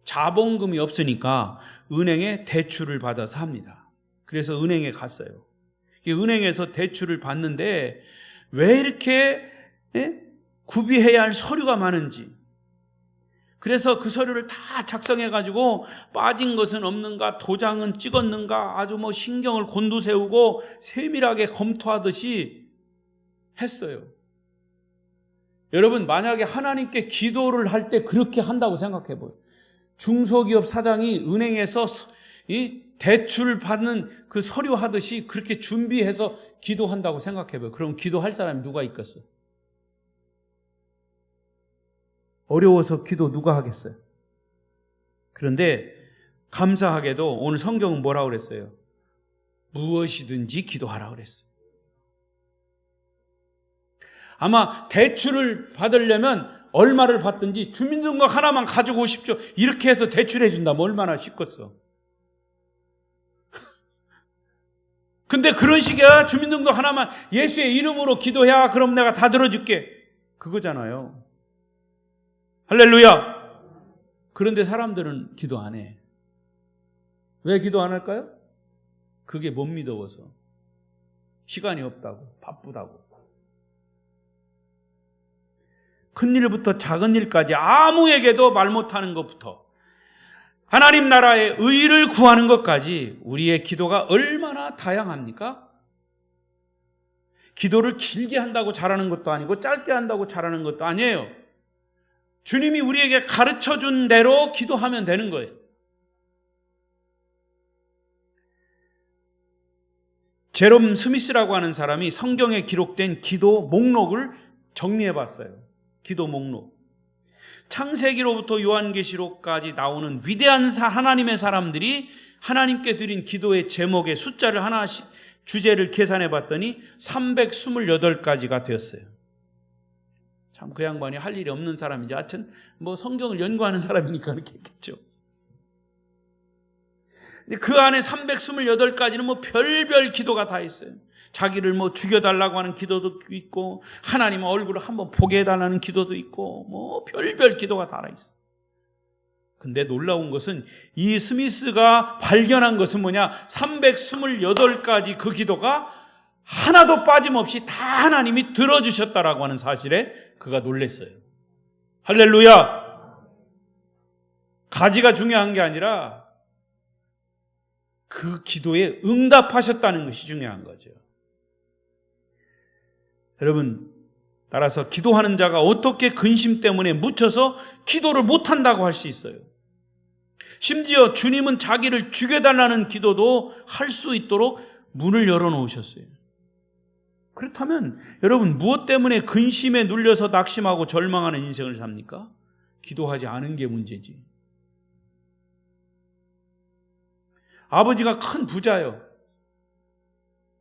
자본금이 없으니까 은행에 대출을 받아서 합니다. 그래서 은행에 갔어요. 은행에서 대출을 받는데 왜 이렇게 구비해야 할 서류가 많은지, 그래서 그 서류를 다 작성해가지고 빠진 것은 없는가, 도장은 찍었는가, 아주 신경을 곤두세우고 세밀하게 검토하듯이 했어요. 여러분, 만약에 하나님께 기도를 할 때 그렇게 한다고 생각해봐요. 중소기업 사장이 은행에서 이 대출 받는 그 서류 하듯이 그렇게 준비해서 기도한다고 생각해봐요. 그럼 기도할 사람이 누가 있겠어요? 어려워서 기도 누가 하겠어요? 그런데 감사하게도 오늘 성경은 뭐라고 그랬어요? 무엇이든지 기도하라고 그랬어요. 아마 대출을 받으려면 얼마를 받든지 주민등록 하나만 가지고 오십시오, 이렇게 해서 대출해 준다면 얼마나 쉽겠어. 근데 그런 식이야. 주민등록 하나만 예수의 이름으로 기도해야 그럼 내가 다 들어줄게, 그거잖아요. 할렐루야. 그런데 사람들은 기도 안 해. 왜 기도 안 할까요? 그게 못 믿어서. 시간이 없다고, 바쁘다고. 큰 일부터 작은 일까지 아무에게도 말 못하는 것부터 하나님 나라의 의를 구하는 것까지 우리의 기도가 얼마나 다양합니까? 기도를 길게 한다고 잘하는 것도 아니고 짧게 한다고 잘하는 것도 아니에요. 주님이 우리에게 가르쳐준 대로 기도하면 되는 거예요. 제롬 스미스라고 하는 사람이 성경에 기록된 기도 목록을 정리해 봤어요. 기도 목록. 창세기로부터 요한계시록까지 나오는 위대한 하나님의 사람들이 하나님께 드린 기도의 제목의 숫자를 하나씩 주제를 계산해 봤더니 328가지가 되었어요. 참 그 양반이 할 일이 없는 사람이죠. 하여튼 성경을 연구하는 사람이니까 그렇게 했겠죠. 근데 그 안에 328가지는 별별 기도가 다 있어요. 자기를 죽여달라고 하는 기도도 있고, 하나님 얼굴을 한번 보게 해달라는 기도도 있고, 별별 기도가 다 있어. 근데 놀라운 것은 이 스미스가 발견한 것은 뭐냐? 328가지 그 기도가 하나도 빠짐없이 다 하나님이 들어주셨다라고 하는 사실에 그가 놀랐어요. 할렐루야. 가지가 중요한 게 아니라 그 기도에 응답하셨다는 것이 중요한 거죠. 여러분, 따라서 기도하는 자가 어떻게 근심 때문에 묻혀서 기도를 못한다고 할 수 있어요? 심지어 주님은 자기를 죽여달라는 기도도 할 수 있도록 문을 열어놓으셨어요. 그렇다면 여러분, 무엇 때문에 근심에 눌려서 낙심하고 절망하는 인생을 삽니까? 기도하지 않은 게 문제지. 아버지가 큰 부자예요.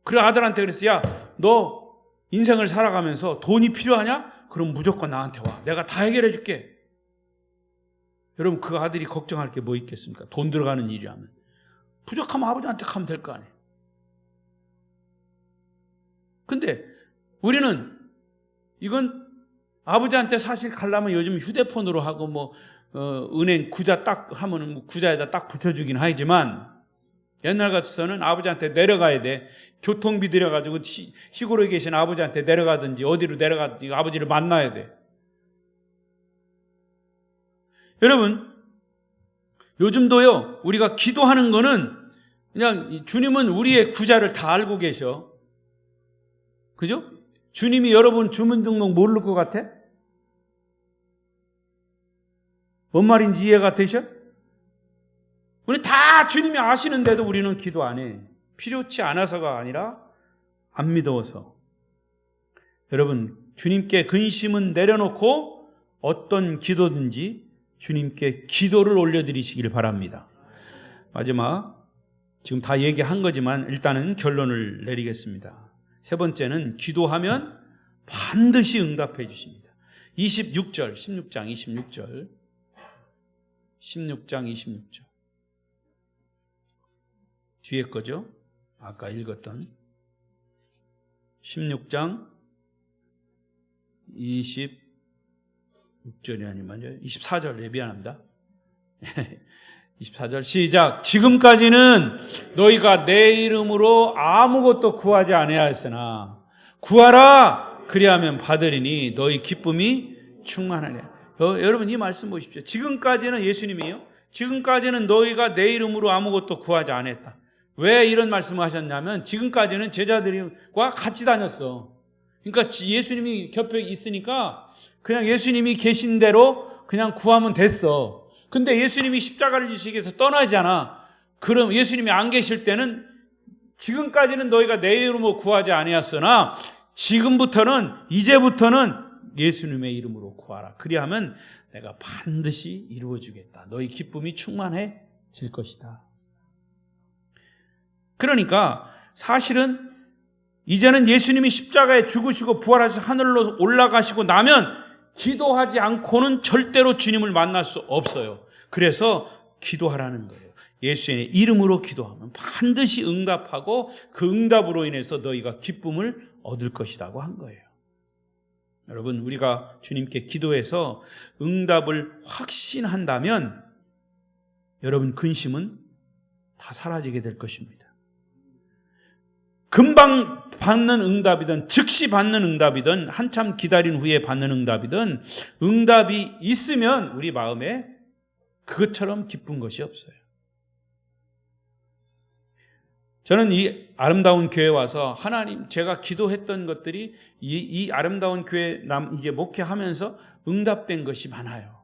그래 아들한테 그랬어. 야, 너 인생을 살아가면서 돈이 필요하냐? 그럼 무조건 나한테 와. 내가 다 해결해 줄게. 여러분, 그 아들이 걱정할 게 뭐 있겠습니까? 돈 들어가는 일이라면. 부족하면 아버지한테 가면 될 거 아니에요. 근데 우리는 이건 아버지한테 사실 가려면 요즘 휴대폰으로 하고 은행 구자 딱 하면은 구자에다 딱 붙여주긴 하지만, 옛날 같아서는 아버지한테 내려가야 돼. 교통비 들여가지고 시골에 계신 아버지한테 내려가든지 어디로 내려가든지 아버지를 만나야 돼. 여러분, 요즘도요, 우리가 기도하는 거는 그냥 주님은 우리의 구자를 다 알고 계셔. 그죠? 주님이 여러분 주민등록 모를 것 같아? 뭔 말인지 이해가 되셔? 우리 다 주님이 아시는데도 우리는 기도 안 해. 필요치 않아서가 아니라 안 믿어서. 여러분, 주님께 근심은 내려놓고 어떤 기도든지 주님께 기도를 올려드리시길 바랍니다. 마지막, 지금 다 얘기한 거지만 일단은 결론을 내리겠습니다. 세 번째는 기도하면 반드시 응답해 주십니다. 16절, 16장 26절. 16장 26절. 뒤에 거죠? 아까 읽었던 16장 26절이 아니면 24절, 미안합니다. 24절 시작. 지금까지는 너희가 내 이름으로 아무것도 구하지 아니하였으나 구하라 그리하면 받으리니 너희 기쁨이 충만하냐. 여러분 이 말씀 보십시오. 지금까지는 예수님이요. 지금까지는 너희가 내 이름으로 아무것도 구하지 않았다. 왜 이런 말씀을 하셨냐면 지금까지는 제자들과 같이 다녔어. 그러니까 예수님이 곁에 있으니까 그냥 예수님이 계신 대로 그냥 구하면 됐어. 근데 예수님이 십자가를 지시기 위해서 떠나잖아. 그럼 예수님이 안 계실 때는 지금까지는 너희가 내 이름으로 구하지 아니었으나 이제부터는 예수님의 이름으로 구하라. 그리하면 내가 반드시 이루어주겠다. 너희 기쁨이 충만해질 것이다. 그러니까 사실은 이제는 예수님이 십자가에 죽으시고 부활하셔서 하늘로 올라가시고 나면 기도하지 않고는 절대로 주님을 만날 수 없어요. 그래서 기도하라는 거예요. 예수의 이름으로 기도하면 반드시 응답하고 그 응답으로 인해서 너희가 기쁨을 얻을 것이라고 한 거예요. 여러분, 우리가 주님께 기도해서 응답을 확신한다면 여러분 근심은 다 사라지게 될 것입니다. 금방 받는 응답이든 즉시 받는 응답이든 한참 기다린 후에 받는 응답이든 응답이 있으면 우리 마음에 그것처럼 기쁜 것이 없어요. 저는 이 아름다운 교회에 와서 하나님, 제가 기도했던 것들이 이 아름다운 교회 이제 목회하면서 응답된 것이 많아요.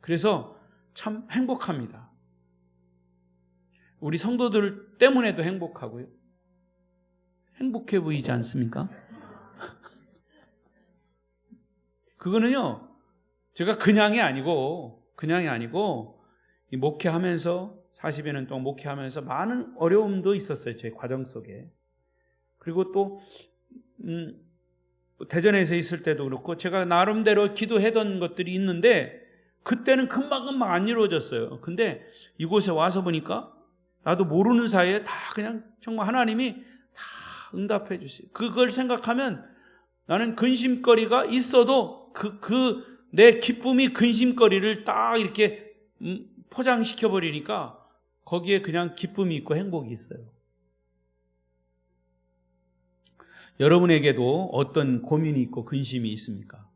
그래서 참 행복합니다. 우리 성도들 때문에도 행복하고요. 행복해 보이지 않습니까? 그거는요, 제가 그냥이 아니고 이 목회하면서 40여 년 동안 목회하면서 많은 어려움도 있었어요. 제 과정 속에. 그리고 또 대전에서 있을 때도 그렇고 제가 나름대로 기도했던 것들이 있는데 그때는 금방금방 안 이루어졌어요. 근데 이곳에 와서 보니까 나도 모르는 사이에 다 그냥 정말 하나님이 다 응답해 주세요. 그걸 생각하면 나는 근심거리가 있어도 내 기쁨이 근심거리를 딱 이렇게 포장시켜 버리니까 거기에 그냥 기쁨이 있고 행복이 있어요. 여러분에게도 어떤 고민이 있고 근심이 있습니까?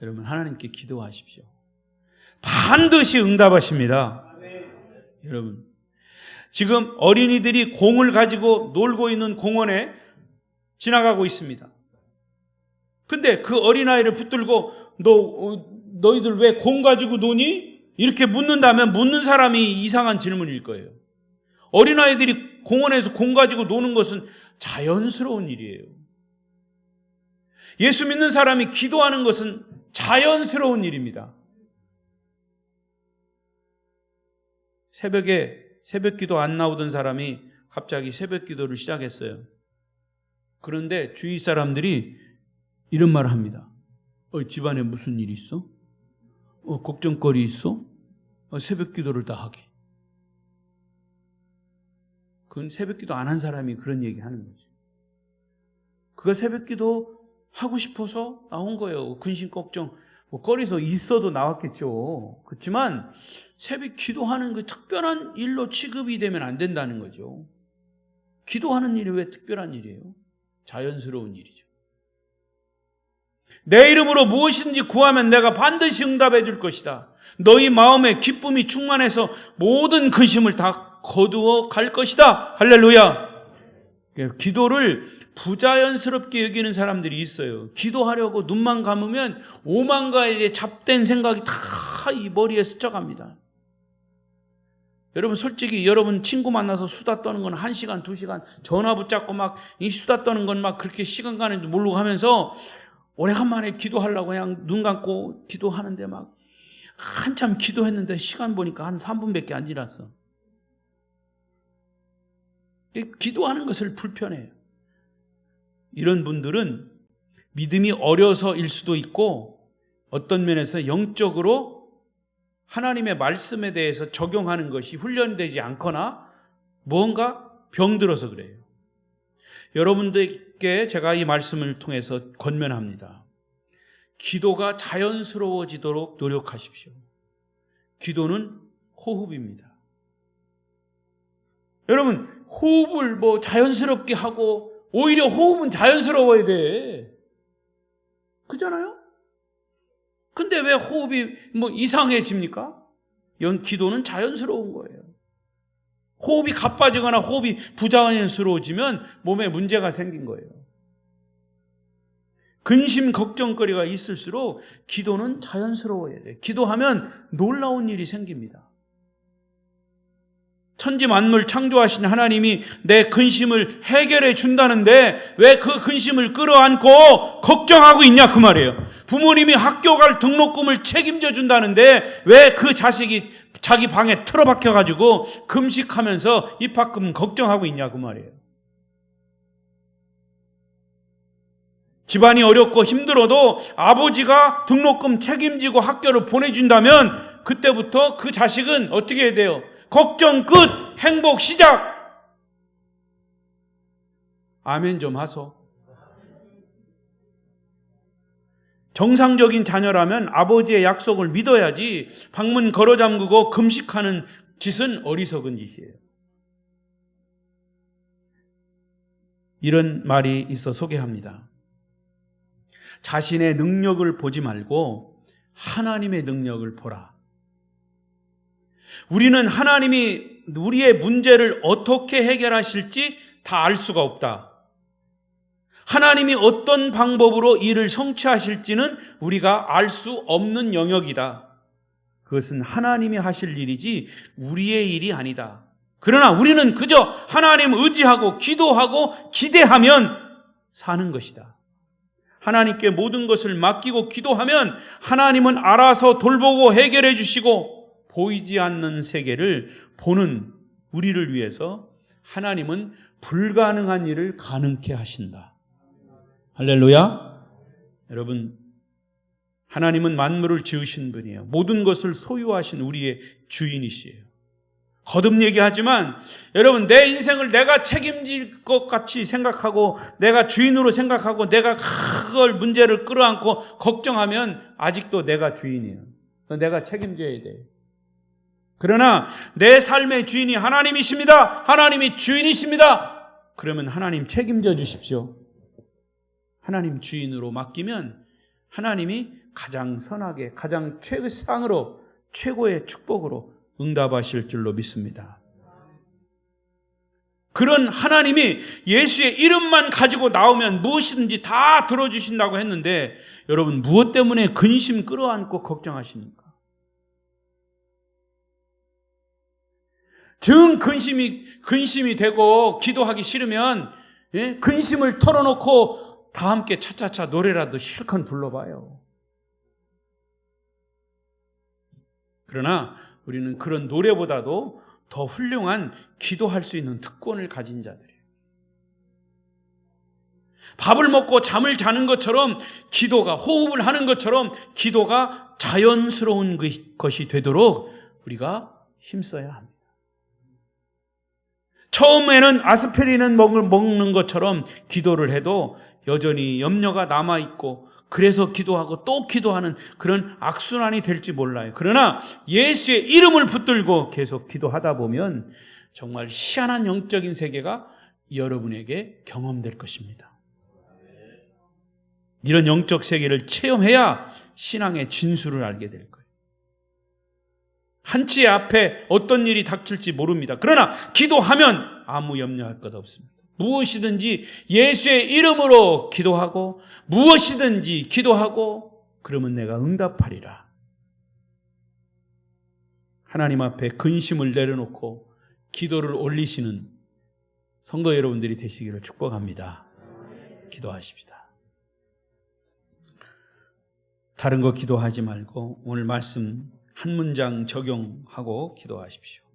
여러분 하나님께 기도하십시오. 반드시 응답하십니다. 여러분, 지금 어린이들이 공을 가지고 놀고 있는 공원에 지나가고 있습니다. 근데 그 어린아이를 붙들고 너희들 왜 공 가지고 노니? 이렇게 묻는다면 묻는 사람이 이상한 질문일 거예요. 어린아이들이 공원에서 공 가지고 노는 것은 자연스러운 일이에요. 예수 믿는 사람이 기도하는 것은 자연스러운 일입니다. 새벽에 새벽 기도 안 나오던 사람이 갑자기 새벽 기도를 시작했어요. 그런데 주위 사람들이 이런 말을 합니다. 집안에 무슨 일이 있어? 걱정거리 있어? 새벽 기도를 다 하게. 그건 새벽 기도 안 한 사람이 그런 얘기 하는 거죠. 그가 새벽 기도 하고 싶어서 나온 거예요. 근심 걱정 거리서 있어도 나왔겠죠. 그렇지만 새벽 기도하는 그 특별한 일로 취급이 되면 안 된다는 거죠. 기도하는 일이 왜 특별한 일이에요? 자연스러운 일이죠. 내 이름으로 무엇이든지 구하면 내가 반드시 응답해 줄 것이다. 너희 마음에 기쁨이 충만해서 모든 근심을 다 거두어 갈 것이다. 할렐루야. 기도를 부자연스럽게 여기는 사람들이 있어요. 기도하려고 눈만 감으면 오만 가지의 잡된 생각이 다 이 머리에 스쳐갑니다. 여러분 솔직히 여러분 친구 만나서 수다 떠는 건 1시간, 2시간 전화 붙잡고 막 이 수다 떠는 건 막 그렇게 시간 가는 줄 모르고 하면서 오래간만에 기도하려고 그냥 눈 감고 기도하는데 막 한참 기도했는데 시간 보니까 한 3분밖에 안 지났어. 기도하는 것을 불편해요. 이런 분들은 믿음이 어려서일 수도 있고 어떤 면에서 영적으로 하나님의 말씀에 대해서 적용하는 것이 훈련되지 않거나 뭔가 병들어서 그래요. 여러분들께 제가 이 말씀을 통해서 권면합니다. 기도가 자연스러워지도록 노력하십시오. 기도는 호흡입니다. 여러분 호흡을 자연스럽게 하고 오히려 호흡은 자연스러워야 돼. 그잖아요? 근데 왜 호흡이 이상해집니까? 이건 기도는 자연스러운 거예요. 호흡이 가빠지거나 호흡이 부자연스러워지면 몸에 문제가 생긴 거예요. 근심 걱정거리가 있을수록 기도는 자연스러워야 돼요. 기도하면 놀라운 일이 생깁니다. 천지 만물 창조하신 하나님이 내 근심을 해결해 준다는데 왜 그 근심을 끌어안고 걱정하고 있냐 그 말이에요. 부모님이 학교 갈 등록금을 책임져 준다는데 왜 그 자식이 자기 방에 틀어박혀 가지고 금식하면서 입학금 걱정하고 있냐 그 말이에요. 집안이 어렵고 힘들어도 아버지가 등록금 책임지고 학교를 보내준다면 그때부터 그 자식은 어떻게 해야 돼요? 걱정 끝, 행복 시작. 아멘 좀 하소. 정상적인 자녀라면 아버지의 약속을 믿어야지 방문 걸어 잠그고 금식하는 짓은 어리석은 짓이에요. 이런 말이 있어 소개합니다. 자신의 능력을 보지 말고 하나님의 능력을 보라. 우리는 하나님이 우리의 문제를 어떻게 해결하실지 다 알 수가 없다. 하나님이 어떤 방법으로 일을 성취하실지는 우리가 알 수 없는 영역이다. 그것은 하나님이 하실 일이지 우리의 일이 아니다. 그러나 우리는 그저 하나님 의지하고 기도하고 기대하면 사는 것이다. 하나님께 모든 것을 맡기고 기도하면 하나님은 알아서 돌보고 해결해 주시고 보이지 않는 세계를 보는 우리를 위해서 하나님은 불가능한 일을 가능케 하신다. 할렐루야. 여러분 하나님은 만물을 지으신 분이에요. 모든 것을 소유하신 우리의 주인이시에요. 거듭 얘기하지만 여러분 내 인생을 내가 책임질 것 같이 생각하고 내가 주인으로 생각하고 내가 그걸 문제를 끌어안고 걱정하면 아직도 내가 주인이에요. 내가 책임져야 돼요. 그러나 내 삶의 주인이 하나님이십니다. 하나님이 주인이십니다. 그러면 하나님 책임져 주십시오. 하나님 주인으로 맡기면 하나님이 가장 선하게 가장 최상으로 최고의 축복으로 응답하실 줄로 믿습니다. 그런 하나님이 예수의 이름만 가지고 나오면 무엇이든지 다 들어주신다고 했는데 여러분 무엇 때문에 근심 끌어안고 걱정하십니까? 근심이 되고 기도하기 싫으면 근심을 털어놓고 다 함께 차차차 노래라도 실컷 불러봐요. 그러나 우리는 그런 노래보다도 더 훌륭한 기도할 수 있는 특권을 가진 자들이에요. 밥을 먹고 잠을 자는 것처럼 기도가 호흡을 하는 것처럼 기도가 자연스러운 것이 되도록 우리가 힘써야 합니다. 처음에는 아스피린은 먹는 것처럼 기도를 해도 여전히 염려가 남아있고 그래서 기도하고 또 기도하는 그런 악순환이 될지 몰라요. 그러나 예수의 이름을 붙들고 계속 기도하다 보면 정말 희한한 영적인 세계가 여러분에게 경험될 것입니다. 이런 영적 세계를 체험해야 신앙의 진수를 알게 될 거예요. 한치의 앞에 어떤 일이 닥칠지 모릅니다. 그러나 기도하면 아무 염려할 것 없습니다. 무엇이든지 예수의 이름으로 기도하고 무엇이든지 기도하고 그러면 내가 응답하리라. 하나님 앞에 근심을 내려놓고 기도를 올리시는 성도 여러분들이 되시기를 축복합니다. 기도하십시다. 다른 거 기도하지 말고 오늘 말씀 한 문장 적용하고 기도하십시오.